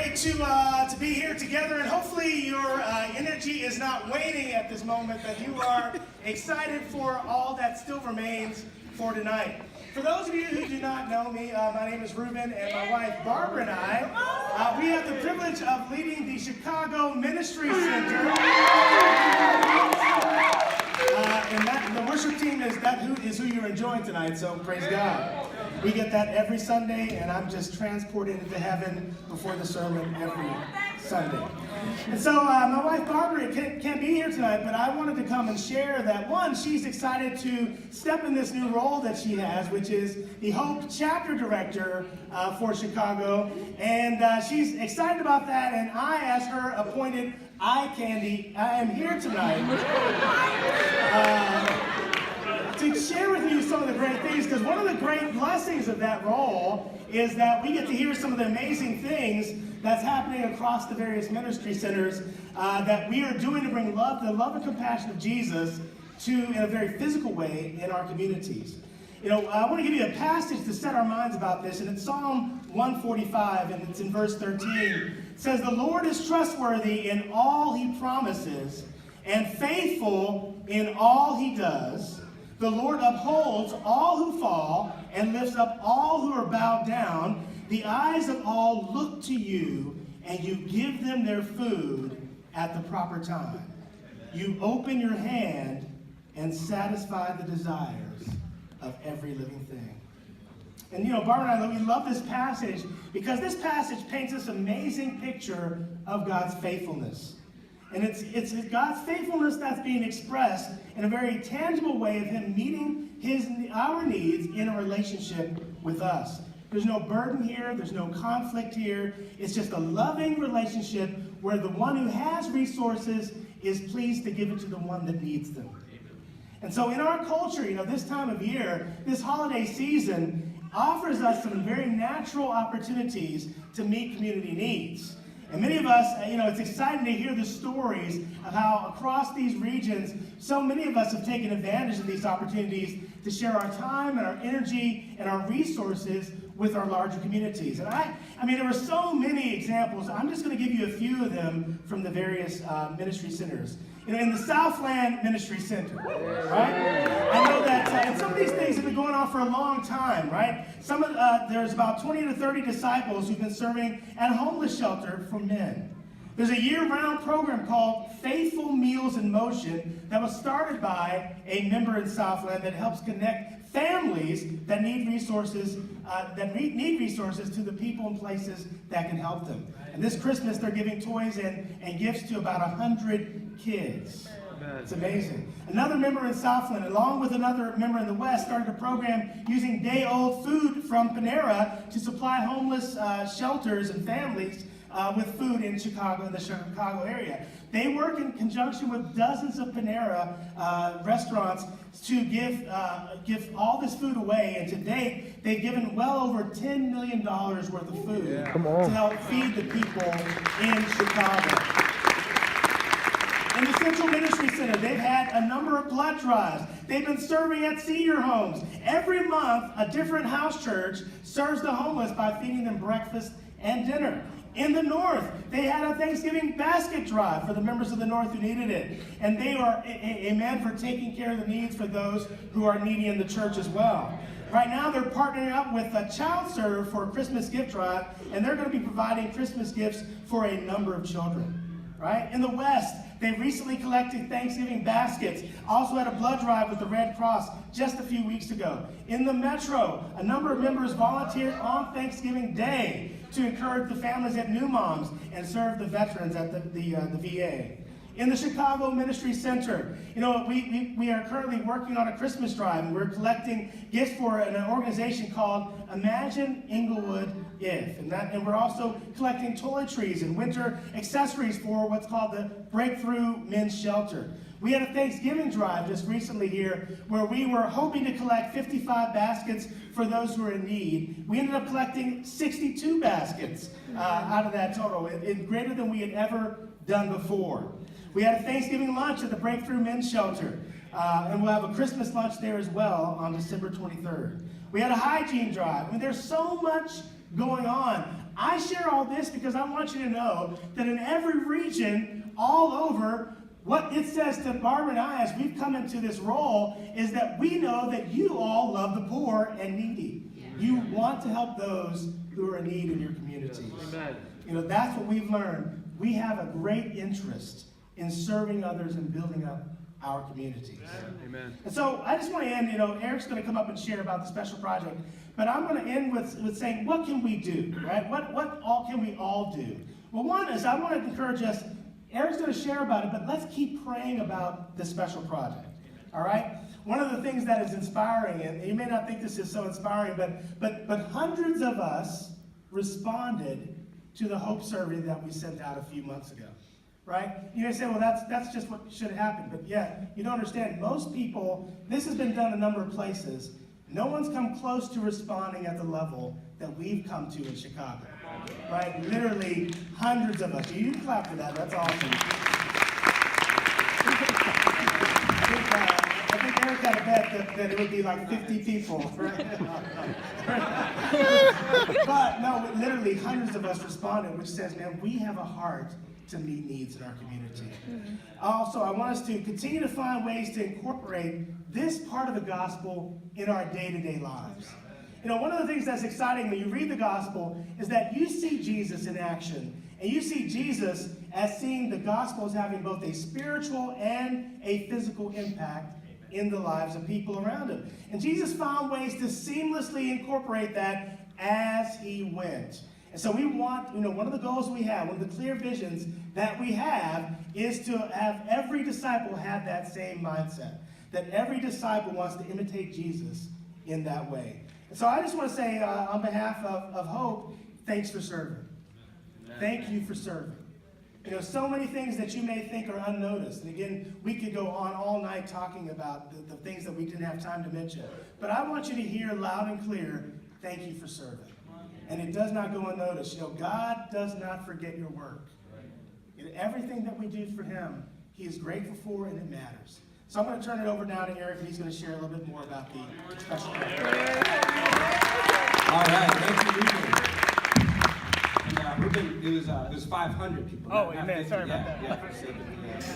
great to be here together, and hopefully your energy is not waning at this moment, that you are excited for all that still remains for tonight. For those of you who do not know me, my name is Ruben, and my wife Barbara and I, we have the privilege of leading the Chicago Ministry Center. And the worship team is who you're enjoying tonight, so praise God. We get that every Sunday, and I'm just transported into heaven before the sermon every Sunday. And so my wife Marbury can't be here tonight, but I wanted to come and share that, one, she's excited to step in this new role that she has, which is the Hope Chapter Director for Chicago. And she's excited about that, and I, as her appointed eye candy, I am here tonight to share with you some of the great things, because one of the great blessings of that role is that we get to hear some of the amazing things that's happening across the various ministry centers that we are doing to bring love, the love and compassion of Jesus in a very physical way in our communities. You know, I want to give you a passage to set our minds about this, and it's Psalm 145, and it's in verse 13. It says, "The Lord is trustworthy in all he promises, and faithful in all he does. The Lord upholds all who fall, and lifts up all who are bowed down. The eyes of all look to you, and you give them their food at the proper time. You open your hand and satisfy the desires of every living thing." And you know, Barbara and I, we love this passage because this passage paints this amazing picture of God's faithfulness. And it's God's faithfulness that's being expressed in a very tangible way of him meeting our needs in a relationship with us. There's no burden here. There's no conflict here. It's just a loving relationship where the one who has resources is pleased to give it to the one that needs them. And so in our culture, you know, this time of year, this holiday season offers us some very natural opportunities to meet community needs. And many of us, you know, it's exciting to hear the stories of how across these regions, so many of us have taken advantage of these opportunities to share our time and our energy and our resources with our larger communities. And I mean, there were so many examples. I'm just going to give you a few of them from the various ministry centers. You know, in the Southland Ministry Center, right? I know that, and some of these things have been going on for a long time, right? There's about 20 to 30 disciples who've been serving at a homeless shelter for men. There's a year-round program called Faithful Meals in Motion that was started by a member in Southland that helps connect families that need resources to the people and places that can help them. And this Christmas, they're giving toys and gifts to about 100 kids. It's amazing. Another member in Southland, along with another member in the West, started a program using day-old food from Panera to supply homeless shelters and families with food in Chicago, in the Chicago area. They work in conjunction with dozens of Panera restaurants to give all this food away. And to date, they've given well over $10 million worth of food to help feed the people in Chicago. In the Central Ministry Center, they've had a number of blood drives. They've been serving at senior homes. Every month, a different house church serves the homeless by feeding them breakfast and dinner. In the North, they had a Thanksgiving basket drive for the members of the North who needed it. And they are amen for taking care of the needs for those who are needy in the church as well. Right now, they're partnering up with a Child Serve for a Christmas gift drive, and they're going to be providing Christmas gifts for a number of children. Right? In the West, they recently collected Thanksgiving baskets, also had a blood drive with the Red Cross just a few weeks ago. In the Metro, a number of members volunteered on Thanksgiving Day to encourage the families at New Moms and serve the veterans at the VA. In the Chicago Ministry Center, you know, we are currently working on a Christmas drive, and we're collecting gifts for an organization called Imagine Inglewood If. And we're also collecting toiletries and winter accessories for what's called the Breakthrough Men's Shelter. We had a Thanksgiving drive just recently here where we were hoping to collect 55 baskets for those who are in need. We ended up collecting 62 baskets out of that total, greater than we had ever done before. We had a Thanksgiving lunch at the Breakthrough Men's Shelter, and we'll have a Christmas lunch there as well on December 23rd. We had a hygiene drive. I mean, there's so much going on. I share all this because I want you to know that in every region, all over, what it says to Barbara and I as we've come into this role is that we know that you all love the poor and needy. You want to help those who are in need in your community. Amen. You know, that's what we've learned. We have a great interest in serving others and building up our communities. Amen. And so I just want to end, Eric's going to come up and share about the special project, but I'm going to end with saying, what can we do, right? What all can we all do? Well, one is I want to encourage us, Eric's going to share about it, but let's keep praying about this special project, all right? One of the things that is inspiring, and you may not think this is so inspiring, but hundreds of us responded to the Hope survey that we sent out a few months ago, right? You may say, well, that's just what should happen, but yeah, you don't understand. Most people, this has been done a number of places. No one's come close to responding at the level that we've come to in Chicago, right? Literally hundreds of us. You can clap for that. That's awesome. I think Eric had a bet that it would be like 50 people. Right? But no, literally hundreds of us responded, which says, man, we have a heart to meet needs in our community. Also, I want us to continue to find ways to incorporate this part of the gospel in our day-to-day lives. One of the things that's exciting when you read the gospel is that you see Jesus in action, and you see Jesus as seeing the gospel as having both a spiritual and a physical impact in the lives of people around him. And Jesus found ways to seamlessly incorporate that as he went. And so we want, one of the goals we have, one of the clear visions that we have is to have every disciple have that same mindset. That every disciple wants to imitate Jesus in that way. And so I just want to say, on behalf of Hope, thanks for serving. Thank you for serving. So many things that you may think are unnoticed. And again, we could go on all night talking about the things that we didn't have time to mention. But I want you to hear loud and clear, thank you for serving. And it does not go unnoticed. God does not forget your work. Everything that we do for him, he is grateful for, and it matters. So I'm going to turn it over now to Eric, and he's going to share a little bit more about the special project. All right, thank you, Ruben. And Ruben, it was 500 people. Oh, amen. Sorry about that. Yeah,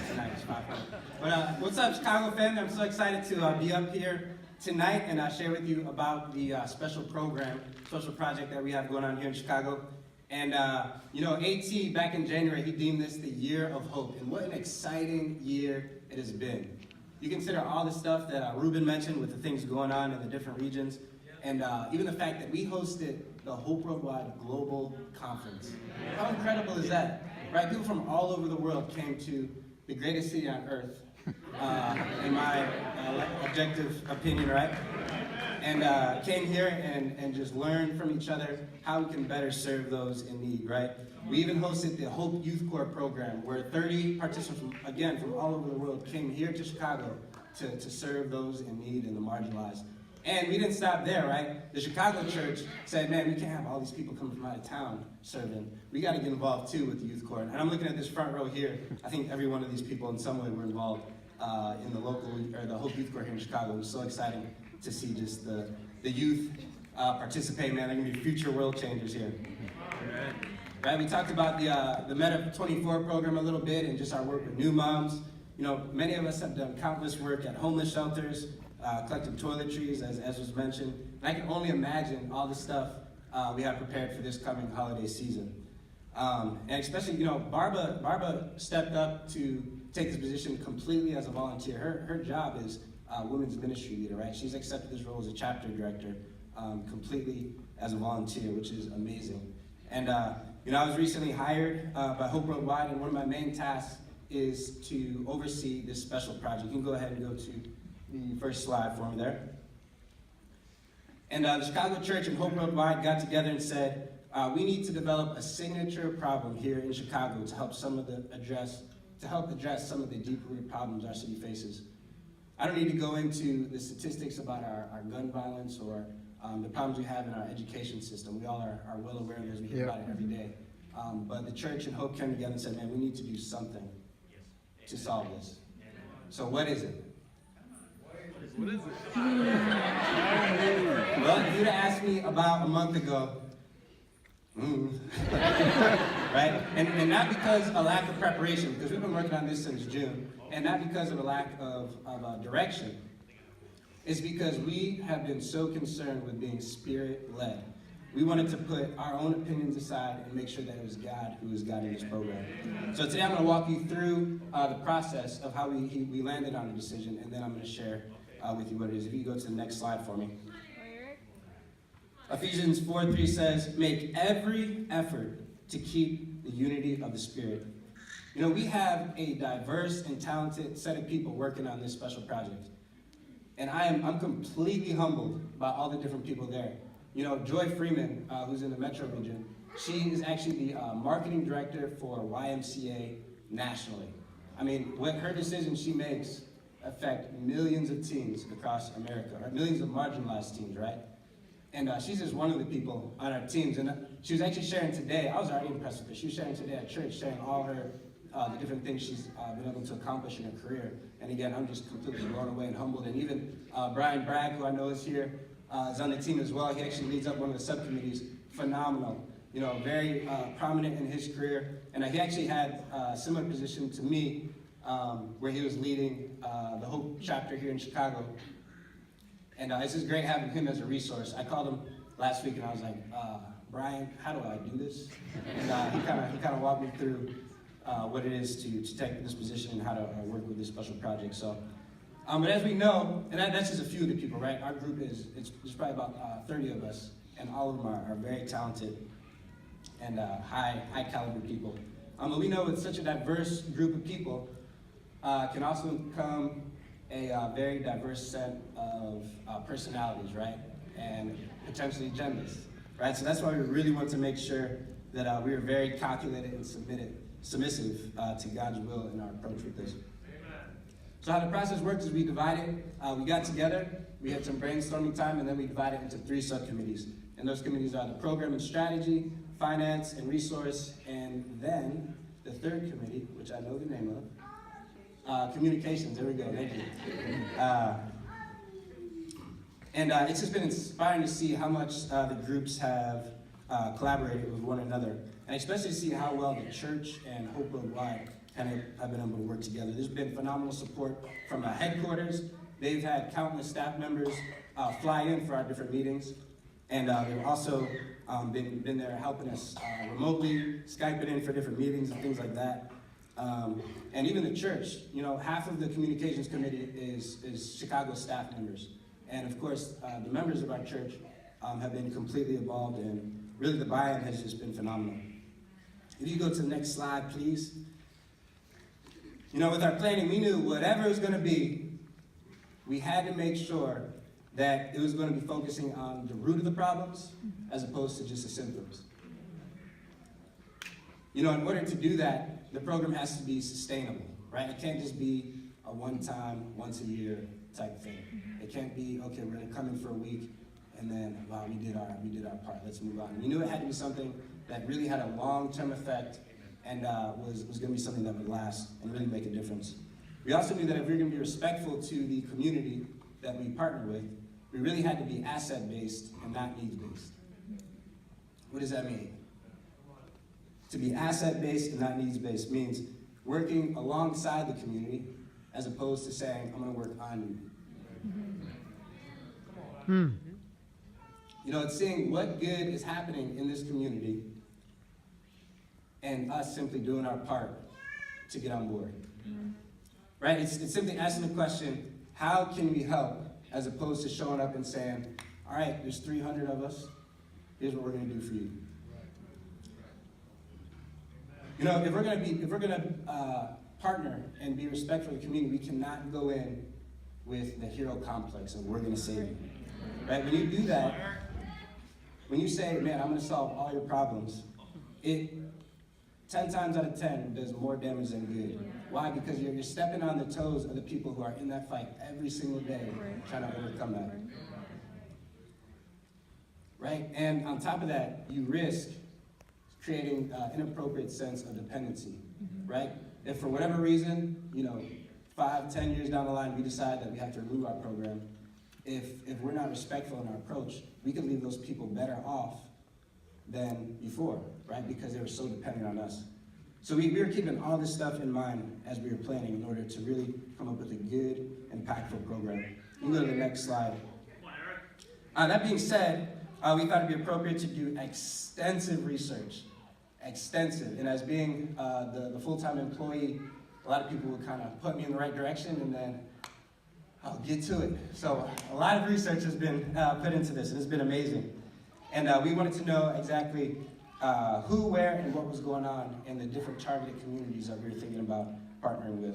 tonight it's 500. But what's up, Chicago family? I'm so excited to be up here tonight and share with you about the special project that we have going on here in Chicago. And, AT, back in January, he deemed this the year of hope. And what an exciting year it has been. You consider all the stuff that Ruben mentioned with the things going on in the different regions, and even the fact that we hosted the HOPEww Global Conference. How incredible is that? Right? People from all over the world came to the greatest city on earth, in my objective opinion, right? And came here and just learned from each other how we can better serve those in need, right? We even hosted the Hope Youth Corps program, where 30 participants, from all over the world, came here to Chicago to serve those in need and the marginalized. And we didn't stop there, right? The Chicago church said, man, we can't have all these people coming from out of town serving. We got to get involved, too, with the Youth Corps. And I'm looking at this front row here. I think every one of these people in some way were involved in the Hope Youth Corps here in Chicago. It was so exciting to see just the youth participate, man. They're going to be future world changers here. Amen. Right, we talked about the Meta 24 program a little bit and just our work with new moms. Many of us have done countless work at homeless shelters, collecting toiletries, as was mentioned. And I can only imagine all the stuff we have prepared for this coming holiday season. And especially, Barbara stepped up to take this position completely as a volunteer. Her job is women's ministry leader, right? She's accepted this role as a chapter director completely as a volunteer, which is amazing. And I was recently hired by Hope Worldwide, and one of my main tasks is to oversee this special project. You can go ahead and go to the first slide for me there. And the Chicago Church and Hope Worldwide got together and said, we need to develop a signature problem here in Chicago to help address some of the deep-rooted problems our city faces. I don't need to go into the statistics about our gun violence or the problems we have in our education system. We all are well aware of this. We hear about it every day. But the church and Hope came together and said, man, we need to do something to solve this. So what is it? What is it? Well, if you'd asked me about a month ago, Right? And not because of a lack of preparation, because we've been working on this since June, and not because of a lack of direction. It's because we have been so concerned with being Spirit-led. We wanted to put our own opinions aside and make sure that it was God who was guiding this program. So today I'm going to walk you through the process of how we landed on the decision, and then I'm going to share with you what it is. If you go to the next slide for me. Ephesians 4:3 says, make every effort to keep the unity of the Spirit. You know, we have a diverse and talented set of people working on this special project. And I'm completely humbled by all the different people there. You know, Joy Freeman, who's in the Metro region, she is actually the marketing director for YMCA nationally. I mean, what her decisions she makes affect millions of teens across America, or millions of marginalized teens, right? And she's just one of the people on our teams. And she was actually sharing today, I was already impressed with her. She was sharing today at church, sharing all her, the different things she's been able to accomplish in her career. And again, I'm just completely blown away and humbled. And even Brian Bragg, who I know is here, is on the team as well. He actually leads up one of the subcommittees. Phenomenal. You know, very prominent in his career. And he actually had a similar position to me, where he was leading the Hope chapter here in Chicago. And it's just great having him as a resource. I called him last week and I was like, Brian, how do I do this? And he kind of walked me through what it is to take this position and how to work with this special project. So, but as we know, and that's just a few of the people, right? Our group it's probably about 30 of us, and all of them are very talented and high caliber people. But we know with such a diverse group of people can also come a very diverse set of personalities, right? And potentially genders, right? So that's why we really want to make sure that we are very calculated and submissive to God's will in our approach with this. So how the process works is we divided, we got together, we had some brainstorming time, and then we divided into 3 subcommittees. And those committees are the program and strategy, finance and resource, and then the 3rd committee, which I know the name of, communications. There we go, thank you. And it's just been inspiring to see how much the groups have collaborated with one another, and especially to see how well the church and HOPEww have been able to work together. There's been phenomenal support from headquarters. They've had countless staff members fly in for our different meetings, and they've also been there helping us remotely, Skyping in for different meetings and things like that. And even the church, you know, half of the communications committee is Chicago staff members. And of course, the members of our church have been completely involved, and really the buy-in has just been phenomenal. If you go to the next slide, please. You know, with our planning, we knew whatever it was going to be, we had to make sure that it was going to be focusing on the root of the problems as opposed to just the symptoms. You know, in order to do that, the program has to be sustainable, right? It can't just be a one-time, once-a-year type thing. It can't be, okay, we're going to come in for a week, and then, wow, we did our part, let's move on. We knew it had to be something that really had a long-term effect and was going to be something that would last and really make a difference. We also knew that if we were going to be respectful to the community that we partnered with, we really had to be asset-based and not needs-based. What does that mean? To be asset-based and not needs-based means working alongside the community as opposed to saying, I'm going to work on you. You know, it's seeing what good is happening in this community and us simply doing our part to get on board. Right? It's simply asking the question, how can we help, as opposed to showing up and saying, all right, there's 300 of us, here's what we're going to do for you. You know, if we're going to partner and be respectful of the community, we cannot go in with the hero complex of we're going to save you. Right? When you do that, when you say, man, I'm going to solve all your problems, it 10 times out of 10 does more damage than good. Why? Because you're stepping on the toes of the people who are in that fight every single day trying to overcome that. Right? And on top of that, you risk creating an inappropriate sense of dependency. Right? If for whatever reason, you know, 5, 10 years down the line, we decide that we have to remove our program, if we're not respectful in our approach, we can leave those people better off than before, right? Because they were so dependent on us. So we were keeping all this stuff in mind as we were planning in order to really come up with a good, impactful program. You can go to the next slide. That being said, we thought it'd be appropriate to do extensive research. Extensive. And as being the full-time employee, a lot of people would kind of put me in the right direction, and then I'll get to it. So a lot of research has been put into this, and it's been amazing. And we wanted to know exactly who, where, and what was going on in the different targeted communities that we were thinking about partnering with.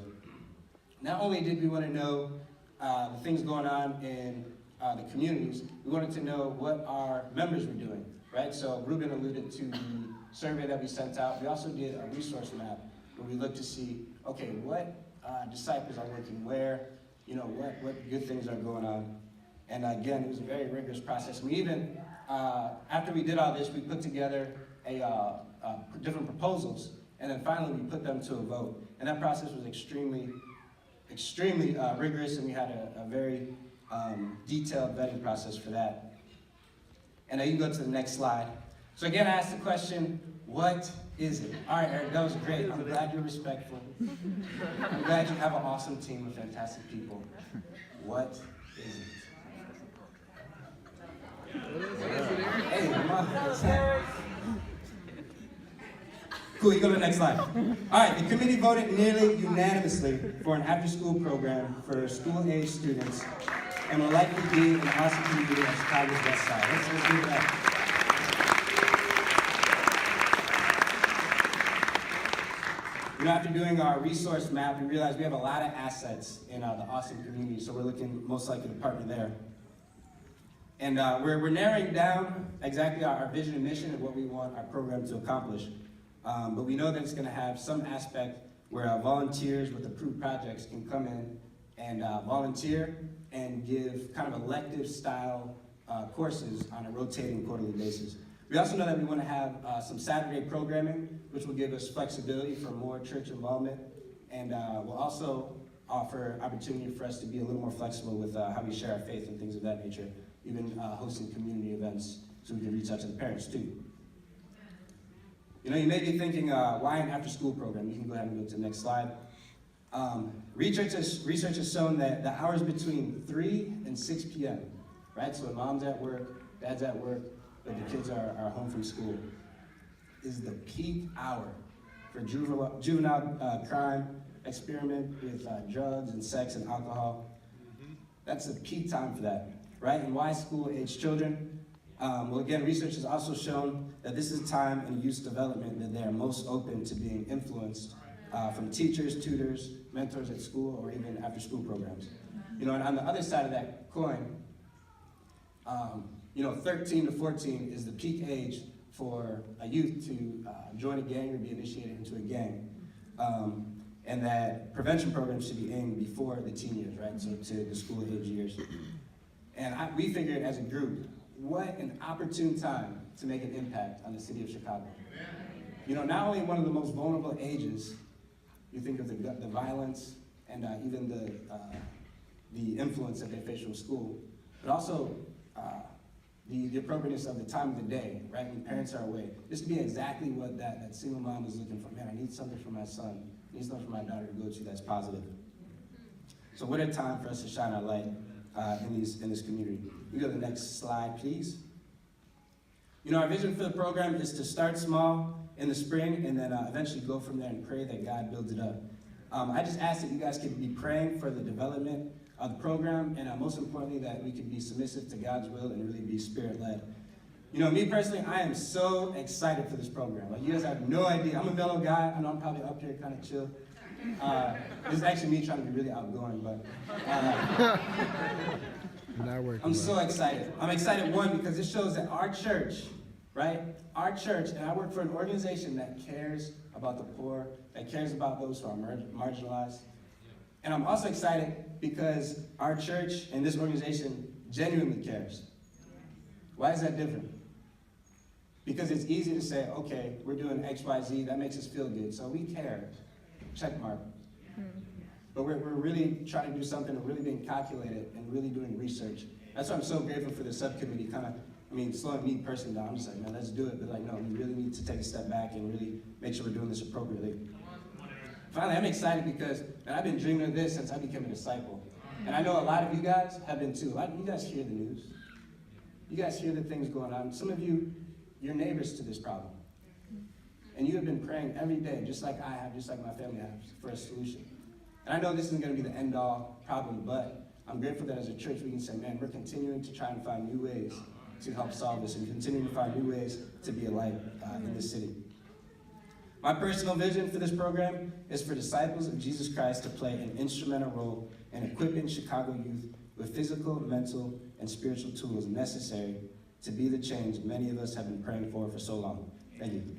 Not only did we want to know the things going on in the communities, we wanted to know what our members were doing, right? So Ruben alluded to the survey that we sent out. We also did a resource map where we looked to see, okay, what disciples are working where, what good things are going on. And again, it was a very rigorous process. We even, after we did all this, we put together different proposals, and then finally we put them to a vote. And that process was extremely rigorous, and we had a very detailed vetting process for that. And now you can go to the next slide. So again, I asked the question, what is it? All right, Eric, that was great. I'm glad you're respectful. I'm glad you have an awesome team of fantastic people. What is it? Hey, come on. Cool, you go to the next slide. All right, the committee voted nearly unanimously for an after-school program for school-age students and will likely be an awesome community on Chicago's west side. Let's do that. After doing our resource map, we realized we have a lot of assets in the Austin community, so we're looking most likely to partner there. And we're narrowing down exactly our vision and mission of what we want our program to accomplish. But we know that it's going to have some aspect where volunteers with approved projects can come in and volunteer and give kind of elective style courses on a rotating quarterly basis. We also know that we want to have some Saturday programming, which will give us flexibility for more church involvement, and will also offer opportunity for us to be a little more flexible with how we share our faith and things of that nature, even hosting community events so we can reach out to the parents too. You may be thinking, why an after-school program? You can go ahead and go to the next slide. Research has shown that the hours between 3 and 6 p.m., right? So when mom's at work, dad's at work, but the kids are home from school, is the peak hour for juvenile crime, experiment with drugs and sex and alcohol. That's the peak time for that, right? And why school-age children? Well, again, research has also shown that this is a time in youth development that they are most open to being influenced from teachers, tutors, mentors at school, or even after-school programs. And on the other side of that coin, 13 to 14 is the peak age for a youth to join a gang or be initiated into a gang. And that prevention programs should be aimed before the teen years, right? So to the school age years. And we figured as a group, what an opportune time to make an impact on the city of Chicago. Not only one of the most vulnerable ages, you think of the violence and even the influence that they face from school, but also the appropriateness of the time of the day, right, when parents are away. This would be exactly what that single mom was looking for. Man, I need something for my son. I need something for my daughter to go to that's positive. So what a time for us to shine our light in this community. We go to the next slide, please. Our vision for the program is to start small in the spring and then eventually go from there and pray that God builds it up. I just ask that you guys could be praying for the development of the program, and most importantly, that we could be submissive to God's will and really be Spirit-led. Me personally, I am so excited for this program. Like, you guys have no idea. I'm a mellow guy. I know I'm probably up here kind of chill. This is actually me trying to be really outgoing, but I'm so excited. I'm excited, one, because it shows that our church, right? Our church, and I work for an organization that cares about the poor, that cares about those who are marginalized. And I'm also excited because our church and this organization genuinely cares. Why is that different? Because it's easy to say, okay, we're doing X, Y, Z, that makes us feel good, so we care. Check mark. But we're really trying to do something and really being calculated and really doing research. That's why I'm so grateful for the subcommittee kind of slowing me personally down. I'm just like, man, let's do it. But like, no, we really need to take a step back and really make sure we're doing this appropriately. Finally, I'm excited because, man, I've been dreaming of this since I became a disciple. And I know a lot of you guys have been too. You guys hear the news. You guys hear the things going on. Some of you, you're neighbors to this problem. And you have been praying every day, just like I have, just like my family has, for a solution. And I know this isn't going to be the end-all problem, but I'm grateful that as a church we can say, man, we're continuing to try and find new ways to help solve this and continuing to find new ways to be a light in this city. My personal vision for this program is for disciples of Jesus Christ to play an instrumental role in equipping Chicago youth with physical, mental, and spiritual tools necessary to be the change many of us have been praying for so long. Thank you.